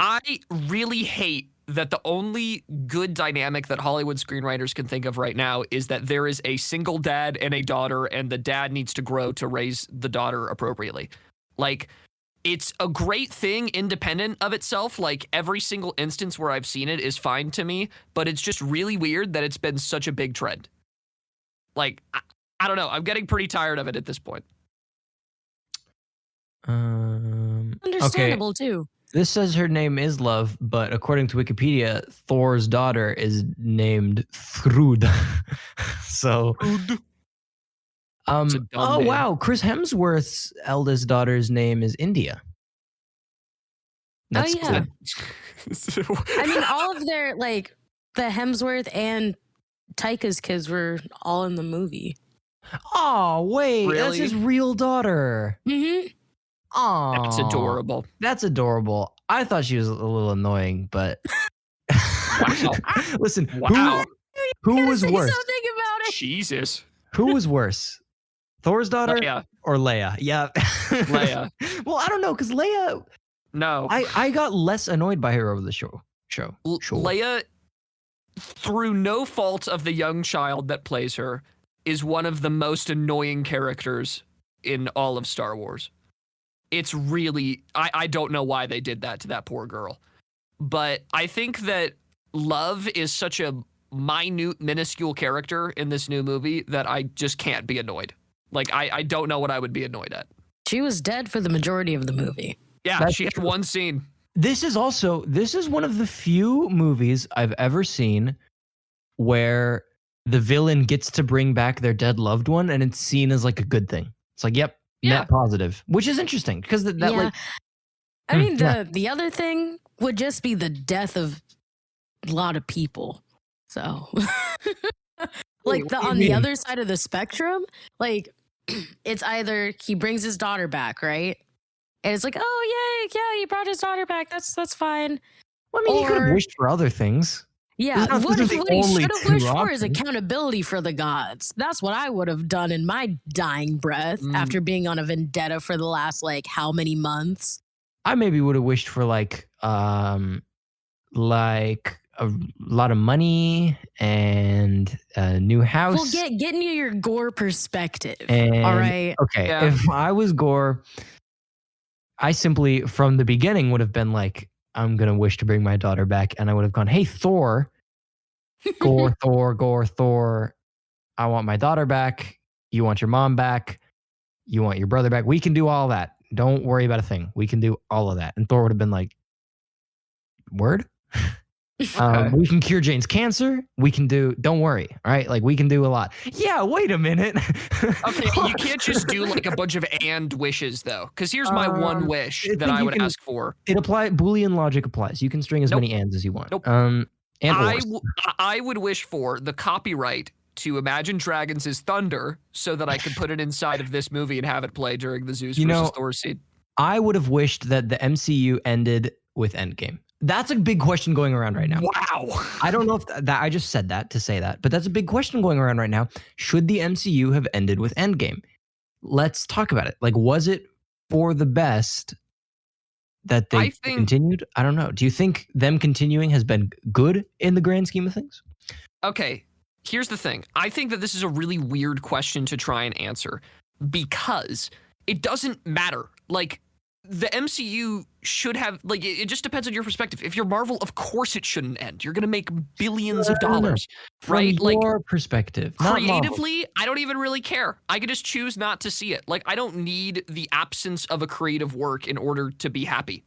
C: I really hate that the only good dynamic that Hollywood screenwriters can think of right now is that there is a single dad and a daughter, and the dad needs to grow to raise the daughter appropriately. Like, it's a great thing independent of itself. Like, every single instance where I've seen it is fine to me, but it's just really weird that it's been such a big trend. Like, I don't know. I'm getting pretty tired of it at this point.
A: Understandable, too.
B: This says her name is Love, but according to Wikipedia, Thor's daughter is named Thrud. So, oh,
C: name.
B: wow. Chris Hemsworth's eldest daughter's name is India. That's
A: yeah.
B: cool.
A: I mean, all of their, like, the Hemsworth and Taika's kids were all in the movie.
B: Oh, wait, that's
C: Really?
B: his real daughter.
A: Mm-hmm.
B: Oh,
C: That's adorable.
B: That's adorable. I thought she was a little annoying, but
C: Wow.
B: listen,
C: Wow.
B: who was
A: Say
B: worse?
A: something about it.
C: Jesus.
B: Who was worse? Thor's daughter
C: Leia.
B: or Leia? Yeah.
C: Leia.
B: Well, I don't know, because Leia,
C: No.
B: I got less annoyed by her over the show.
C: Leia, through no fault of the young child that plays her, is one of the most annoying characters in all of Star Wars. It's really, I don't know why they did that to that poor girl. But I think that Love is such a minute, minuscule character in this new movie that I just can't be annoyed. Like, I don't know what I would be annoyed at.
A: She was dead for the majority of the movie.
C: Yeah,
B: That's
C: she had
B: true.
C: one scene.
B: This is one of the few movies I've ever seen where the villain gets to bring back their dead loved one, and it's seen as like a good thing. It's like, yep,
C: Yeah.
B: net positive, which is interesting because that
A: Yeah.
B: like,
A: I mean,
B: yeah.
A: the other thing would just be the death of a lot of people. So, like
B: What do you
A: on the
B: mean?
A: other side of the spectrum, like it's either he brings his daughter back, right? And it's like, oh yeah, he brought his daughter back. That's fine.
B: Well, I mean, he could have
A: Or-
B: wished for other things.
A: Yeah,
B: Those are
A: what
B: the
A: he
B: only
A: should have
B: two
A: wished for is
B: options.
A: accountability for the gods. That's what I would have done in my dying breath after being on a vendetta for the last like how many months.
B: I maybe would have wished for like a lot of money and a new house.
A: Well, get into your gore perspective.
B: And,
A: all right.
B: Okay,
C: Yeah.
B: if I was Gore, I simply from the beginning would have been like, I'm gonna wish to bring my daughter back, and I would have gone, hey Thor, Gore, Thor, I want my daughter back. You want your mom back. You want your brother back. We can do all that. Don't worry about a thing. We can do all of that. And Thor would have been like, word? We can cure Jane's cancer. We can do, don't worry. All right. Like we can do a lot. Yeah. Wait a minute.
C: Okay, you can't just do like a bunch of and wishes though, because here's my one wish
B: I
C: that
B: think
C: I
B: you
C: would
B: can-
C: ask for.
B: It applies. Boolean logic applies. You can string as
C: Nope.
B: many ands as you want.
C: Nope.
B: And
C: I would wish for the copyright to Imagine Dragons' Thunder so that I could put it inside of this movie and have it play during the Zeus versus Thor scene.
B: I would have wished that the MCU ended with Endgame. That's a big question going around right now.
C: Wow.
B: I don't know if that I just said that to say that, but that's a big question going around right now. Should the MCU have ended with Endgame? Let's talk about it. Like, was it for the best that they continued? I don't know. Do you think them continuing has been good in the grand scheme of things?
C: Okay, here's the thing. I think that this is a really weird question to try and answer because it doesn't matter. Like, the MCU should have, like, it just depends on your perspective. If you're Marvel, of course it shouldn't end. You're going to make billions of dollars, right?
B: From your perspective, not
C: creatively, I don't even really care. I could just choose not to see it. Like, I don't need the absence of a creative work in order to be happy.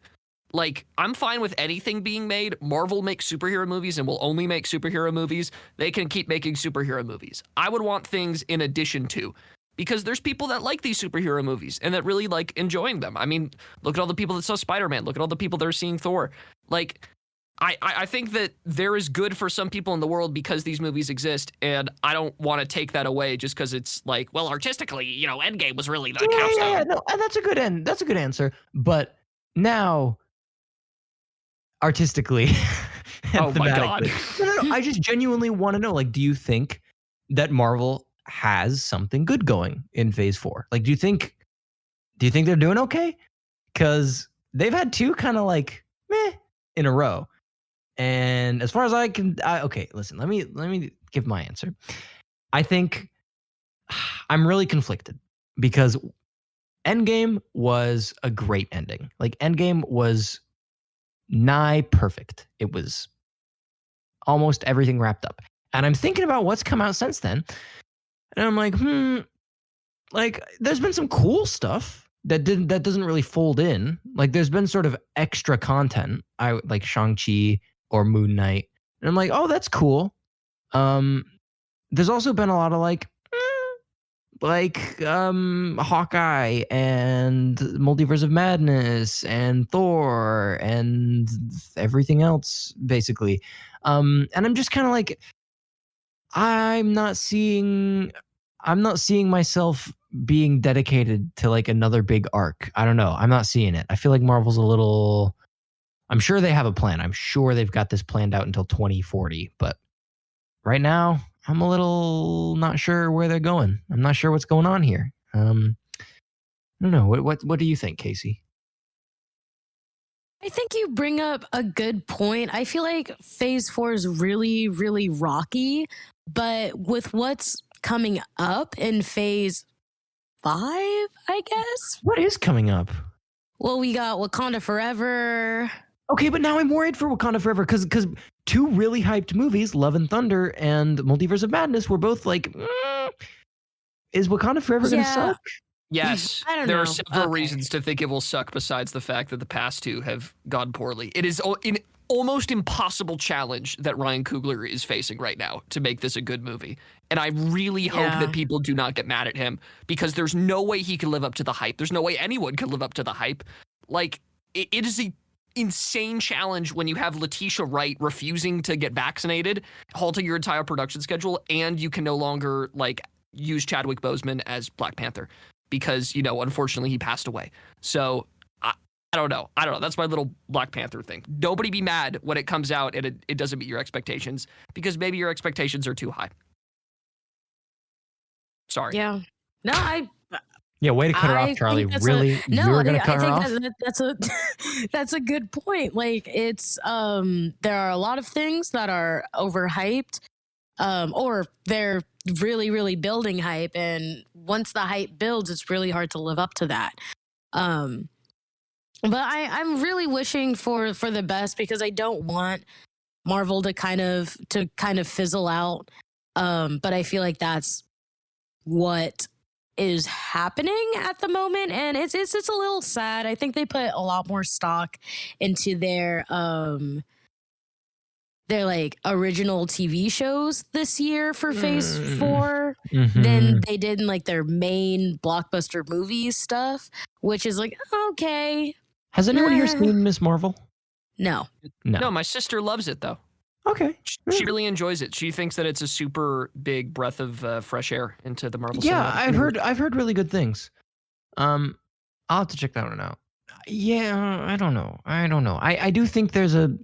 C: Like, I'm fine with anything being made. Marvel makes superhero movies and will only make superhero movies. They can keep making superhero movies. I would want things in addition to, because there's people that like these superhero movies and that really like enjoying them. I mean, look at all the people that saw Spider-Man. Look at all the people that are seeing Thor. Like, I think that there is good for some people in the world because these movies exist, and I don't want to take that away just because it's like, well, artistically, you know, Endgame was really the capstone.
B: Yeah, no, and that's a good end. That's a good answer. But now, artistically, and
C: Oh my God.
B: no, I just genuinely want to know. Like, do you think that Marvel has something good going in Phase 4? Like, do you think they're doing okay? Because they've had two kind of like meh in a row. And as far as I can, okay, listen, let me give my answer. I think I'm really conflicted because Endgame was a great ending. Like, Endgame was nigh perfect. It was almost everything wrapped up. And I'm thinking about what's come out since then. And I'm like, like there's been some cool stuff that doesn't really fold in. Like, there's been sort of extra content. I like Shang-Chi or Moon Knight. And I'm like, oh, that's cool. There's also been a lot of like Hawkeye and Multiverse of Madness and Thor and everything else, basically. And I'm just kind of like, I'm not seeing I'm not seeing myself being dedicated to like another big arc. I don't know. I'm not seeing it. I feel like Marvel's a little. I'm sure they have a plan. I'm sure they've got this planned out until 2040. But right now, I'm a little not sure where they're going. I'm not sure what's going on here. I don't know. What do you think, Kasey?
A: I think you bring up a good point. I feel like Phase 4 is really, really rocky, but with what's coming up in Phase 5, I guess.
B: What is coming up?
A: Well, we got Wakanda Forever.
B: Okay, but now I'm worried for Wakanda Forever because two really hyped movies, Love and Thunder and Multiverse of Madness, were both like, is Wakanda Forever going to suck?
C: Yes,
A: I don't
C: there
A: know.
C: are several reasons to think it will suck besides the fact that the past two have gone poorly. It is an almost impossible challenge that Ryan Coogler is facing right now to make this a good movie. And I really hope that people do not get mad at him because there's no way he can live up to the hype. There's no way anyone can live up to the hype. Like, it is an insane challenge when you have Letitia Wright refusing to get vaccinated, halting your entire production schedule, and you can no longer, like, use Chadwick Boseman as Black Panther. Because, you know, unfortunately, he passed away. So, I don't know. That's my little Black Panther thing. Nobody be mad when it comes out and it doesn't meet your expectations. Because maybe your expectations are too high. Sorry.
A: Yeah. No,
B: Yeah, way to cut her off, Charlie. Really? You were going to cut her off?
A: That's a good point. Like, it's, there are a lot of things that are overhyped. Or they're really, really building hype, and once the hype builds, it's really hard to live up to that. But I'm really wishing for the best because I don't want Marvel to kind of fizzle out. But I feel like that's what is happening at the moment, and it's a little sad. I think they put a lot more stock into their like original TV shows this year for Phase 4 than they did in like their main blockbuster movies stuff, which is like, okay.
B: Has anyone here seen Miss Marvel?
A: No,
C: my sister loves it though.
B: Okay.
C: She really enjoys it. She thinks that it's a super big breath of fresh air into the Marvel.
B: Yeah, I've heard really good things. I'll have to check that one out. Yeah, I don't know. I do think there's a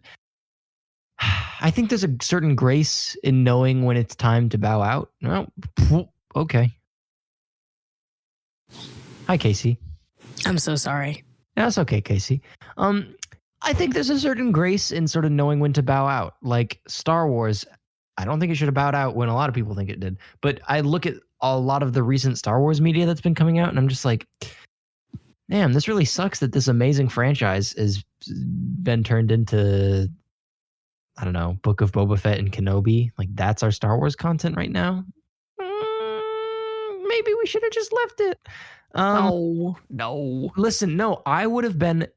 B: certain grace in knowing when it's time to bow out. No, okay. Hi, Kasey.
A: I'm so sorry.
B: That's okay, Kasey. I think there's a certain grace in sort of knowing when to bow out. Like Star Wars, I don't think it should have bowed out when a lot of people think it did. But I look at a lot of the recent Star Wars media that's been coming out, and I'm just like, damn, this really sucks that this amazing franchise has been turned into, I don't know, Book of Boba Fett and Kenobi. Like, that's our Star Wars content right now. Maybe we should have just left it.
C: No.
B: Listen, no, I would have been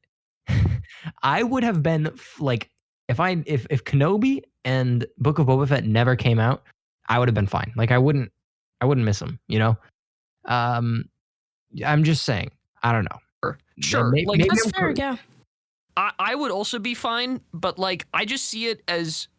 B: like, if Kenobi and Book of Boba Fett never came out, I would have been fine. Like, I wouldn't miss them, you know? I'm just saying, I don't know.
C: Sure.
A: Maybe that's fair, yeah.
C: I would also be fine, but like I just see it as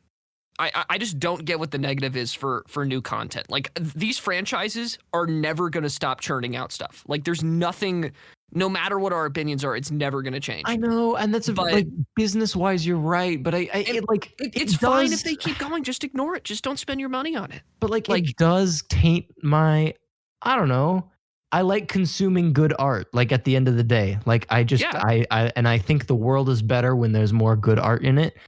C: I just don't get what the negative is for new content. Like these franchises are never going to stop churning out stuff. Like there's nothing, no matter what our opinions are, it's never going to change.
B: I know, and that's like business wise, you're right. But
C: it's fine if they keep going. Just ignore it. Just don't spend your money on it.
B: But like it does taint my, I don't know. I like consuming good art. Like at the end of the day, like I think the world is better when there's more good art in it,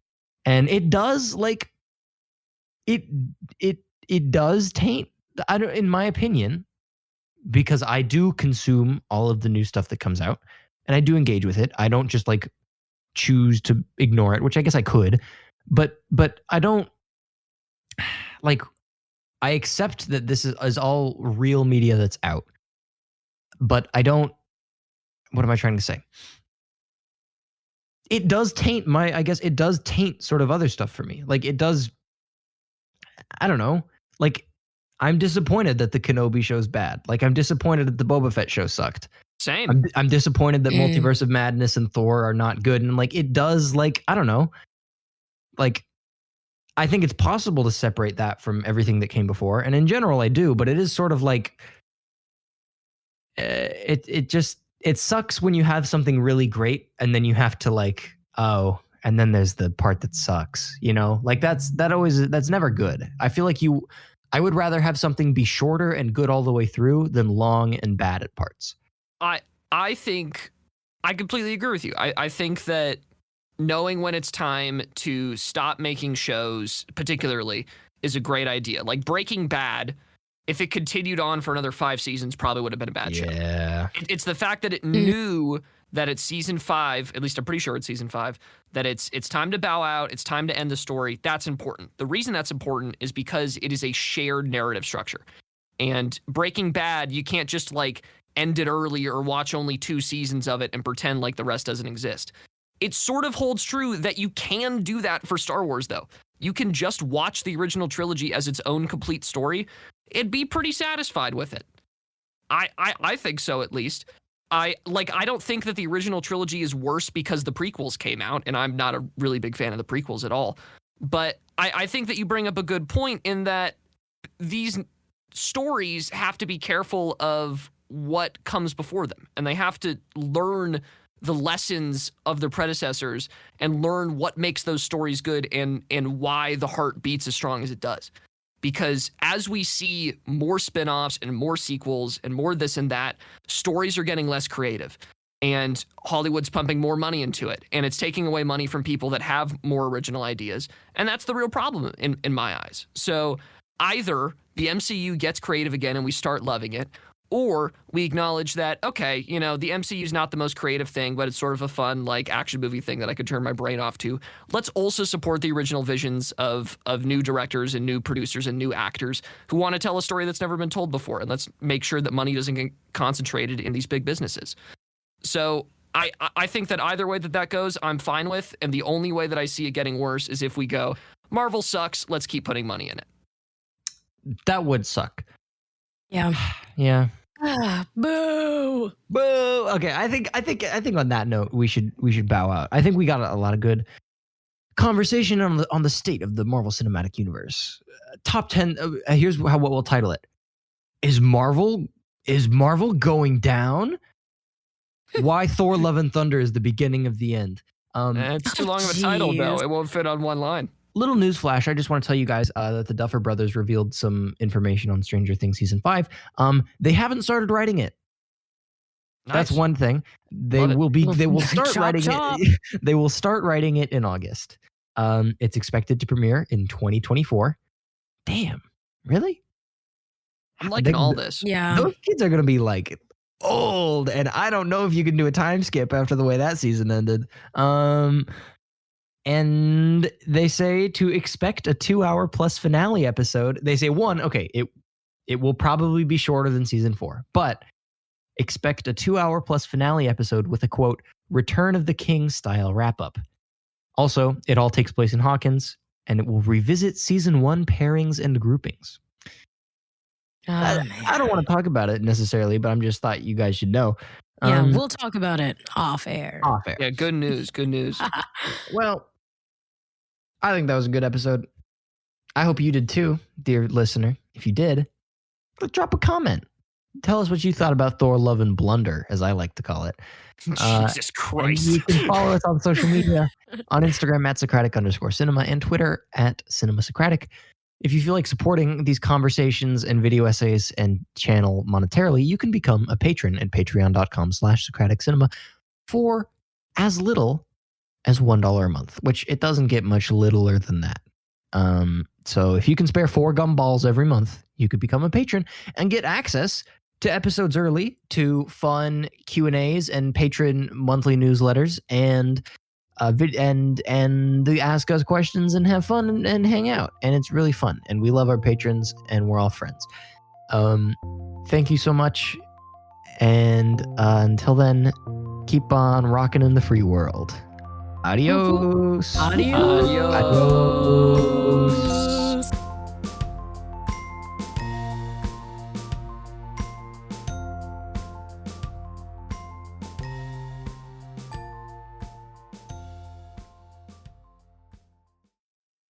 B: and it does like it does taint. I don't, in my opinion, because I do consume all of the new stuff that comes out, and I do engage with it. I don't just like choose to ignore it, which I guess I could, but I don't like. I accept that this is all real media that's out. But I don't, what am I trying to say? It does taint it does taint sort of other stuff for me. Like it does, I don't know. Like I'm disappointed that the Kenobi show's bad. Like I'm disappointed that the Boba Fett show sucked.
C: Same.
B: I'm disappointed that Multiverse of Madness and Thor are not good. And like it does, like, I don't know. Like I think it's possible to separate that from everything that came before. And in general, I do, but it is sort of like, it sucks when you have something really great and then you have to like, oh, and then there's the part that sucks, you know, like that's never good. I feel like I would rather have something be shorter and good all the way through than long and bad at parts.
C: I think I completely agree with you. I think that knowing when it's time to stop making shows, particularly, is a great idea. Like Breaking Bad, if it continued on for another 5 seasons, probably would have been a bad show.
B: Yeah.
C: It's the fact that it knew that it's season 5, at least I'm pretty sure it's season 5, that it's time to bow out, it's time to end the story. That's important. The reason that's important is because it is a shared narrative structure. And Breaking Bad, you can't just like end it early or watch only 2 seasons of it and pretend like the rest doesn't exist. It sort of holds true that you can do that for Star Wars, though. You can just watch the original trilogy as its own complete story and be pretty satisfied with it. I think so, at least. I don't think that the original trilogy is worse because the prequels came out, and I'm not a really big fan of the prequels at all. But I think that you bring up a good point in that these stories have to be careful of what comes before them, and they have to learn the lessons of their predecessors and learn what makes those stories good and why the heart beats as strong as it does. Because as we see more spin-offs and more sequels and more this and that, stories are getting less creative. And Hollywood's pumping more money into it. And it's taking away money from people that have more original ideas. And that's the real problem in my eyes. So either the MCU gets creative again and we start loving it, or we acknowledge that, okay, you know, the MCU is not the most creative thing, but it's sort of a fun, like, action movie thing that I could turn my brain off to. Let's also support the original visions of new directors and new producers and new actors who want to tell a story that's never been told before. And let's make sure that money doesn't get concentrated in these big businesses. So I think that either way that goes, I'm fine with. And the only way that I see it getting worse is if we go, Marvel sucks, let's keep putting money in it.
B: That would suck.
A: Yeah.
B: Yeah.
A: Boo.
B: Boo. Okay, I think on that note we should bow out. I think we got a lot of good conversation on the state of the Marvel Cinematic Universe. Top 10. Here's what we'll title it. Is Marvel going down? Why Thor: Love and Thunder is the beginning of the end.
C: It's too long of a title, though. It won't fit on one line.
B: Little news flash. I just want to tell you guys that the Duffer Brothers revealed some information on Stranger Things season 5. They haven't started writing it. Nice. That's one thing. They will start writing it. They will start writing it in August. It's expected to premiere in 2024. Damn. Really?
C: I'm liking all this.
A: Yeah.
B: Those kids are going to be like old, and I don't know if you can do a time skip after the way that season ended. And they say to expect a 2-hour plus finale episode. They say it will probably be shorter than season 4, but expect a 2-hour plus finale episode with a quote, Return of the King style wrap up. Also, it all takes place in Hawkins, and it will revisit season 1 pairings and groupings. I don't want to talk about it necessarily, but I'm just thought you guys should know.
A: Yeah, we'll talk about it off air.
C: Yeah, good news. Good news.
B: Well, I think that was a good episode. I hope you did too, dear listener. If you did, drop a comment. Tell us what you thought about Thor: Love and Blunder, as I like to call it.
C: Jesus Christ.
B: You can follow us on social media, on Instagram at Socratic_cinema and Twitter at CinemaSocratic. If you feel like supporting these conversations and video essays and channel monetarily, you can become a patron at patreon.com/SocraticCinema for as little as $1 a month, which it doesn't get much littler than that. So if you can spare 4 gumballs every month, you could become a patron and get access to episodes early, to fun Q&As and patron monthly newsletters, and the ask us questions and have fun and hang out. And it's really fun. And we love our patrons and we're all friends. Thank you so much. And until then, keep on rocking in the free world. Adios.
A: Adios.
B: Adios.